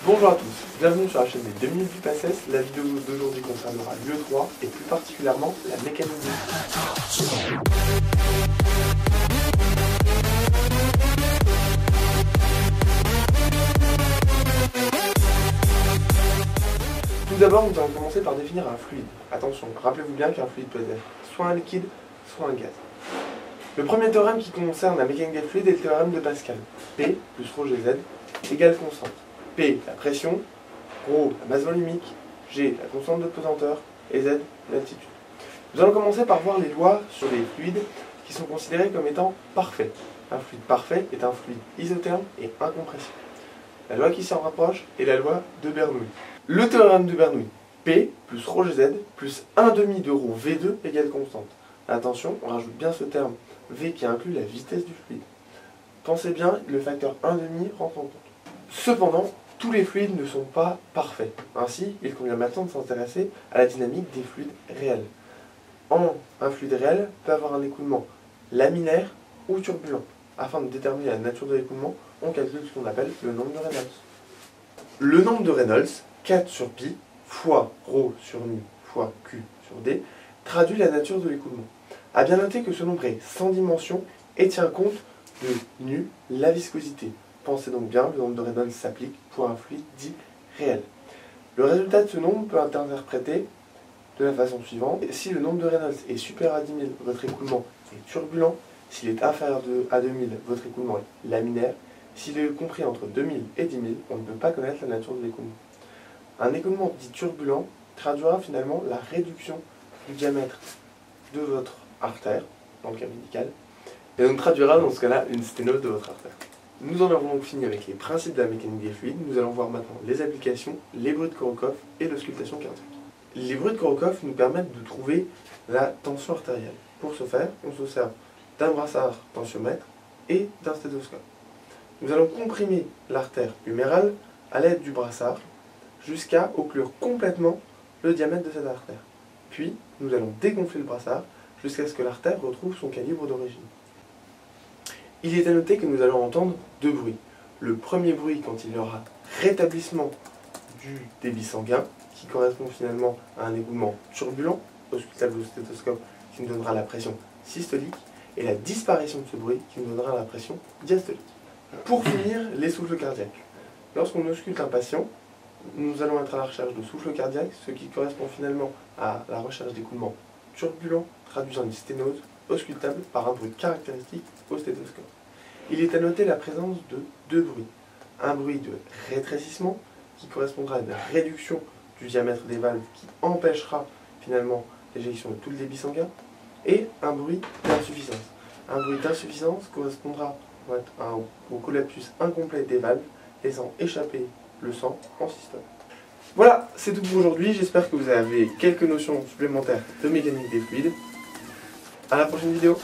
Bonjour à tous, bienvenue sur la chaîne des 2 minutes du PACES. La vidéo d'aujourd'hui concernera l'E3 et plus particulièrement la mécanique des fluides. Tout d'abord, nous allons commencer par définir un fluide. Attention, rappelez-vous bien qu'un fluide peut être soit un liquide, soit un gaz. Le premier théorème qui concerne la mécanique des fluides est le théorème de Pascal. P plus ρ Gz égale constante. P, la pression, ρ, la masse volumique, G, la constante de pesanteur, et Z, l'altitude. Nous allons commencer par voir les lois sur les fluides qui sont considérés comme étant parfaits. Un fluide parfait est un fluide isotherme et incompressible. La loi qui s'en rapproche est la loi de Bernoulli. Le théorème de Bernoulli, P plus ρ Gz plus 1/2 de ρ V2 égale constante. Attention, on rajoute bien ce terme V qui inclut la vitesse du fluide. Pensez bien, le facteur 1/2 rentre en compte. Cependant, tous les fluides ne sont pas parfaits. Ainsi, il convient maintenant de s'intéresser à la dynamique des fluides réels. Un fluide réel peut avoir un écoulement laminaire ou turbulent. Afin de déterminer la nature de l'écoulement, on calcule ce qu'on appelle le nombre de Reynolds. Le nombre de Reynolds, 4 sur pi, fois ρ sur nu, fois q sur d, traduit la nature de l'écoulement. A bien noter que ce nombre est sans dimension et tient compte de nu, la viscosité. Pensez donc bien, le nombre de Reynolds s'applique pour un fluide dit réel. Le résultat de ce nombre peut être interprété de la façon suivante. Si le nombre de Reynolds est supérieur à 10 000, votre écoulement est turbulent. S'il est inférieur à 2000, votre écoulement est laminaire. S'il est compris entre 2000 et 10 000, on ne peut pas connaître la nature de l'écoulement. Un écoulement dit turbulent traduira finalement la réduction du diamètre de votre artère, dans le cas médical, et donc traduira dans ce cas-là une sténose de votre artère. Nous en avons donc fini avec les principes de la mécanique des fluides. Nous allons voir maintenant les applications, les bruits de Korokov et l'auscultation cardiaque. Les bruits de Korokov nous permettent de trouver la tension artérielle. Pour ce faire, on se sert d'un brassard tensiomètre et d'un stéthoscope. Nous allons comprimer l'artère humérale à l'aide du brassard jusqu'à occlure complètement le diamètre de cette artère. Puis, nous allons dégonfler le brassard jusqu'à ce que l'artère retrouve son calibre d'origine. Il est à noter que nous allons entendre deux bruits. Le premier bruit quand il y aura rétablissement du débit sanguin, qui correspond finalement à un écoulement turbulent, auscultable au stéthoscope, qui nous donnera la pression systolique, et la disparition de ce bruit qui nous donnera la pression diastolique. Pour finir, les souffles cardiaques. Lorsqu'on ausculte un patient, nous allons être à la recherche de souffle cardiaque, ce qui correspond finalement à la recherche d'écoulement turbulent, traduisant une sténose auscultable par un bruit caractéristique au stéthoscope. Il est à noter la présence de deux bruits. Un bruit de rétrécissement, qui correspondra à une réduction du diamètre des valves, qui empêchera finalement l'éjection de tout le débit sanguin, et un bruit d'insuffisance. Un bruit d'insuffisance correspondra au collapsus incomplet des valves, laissant échapper le sang en systole. Voilà, c'est tout pour aujourd'hui. J'espère que vous avez quelques notions supplémentaires de mécanique des fluides. À la prochaine vidéo.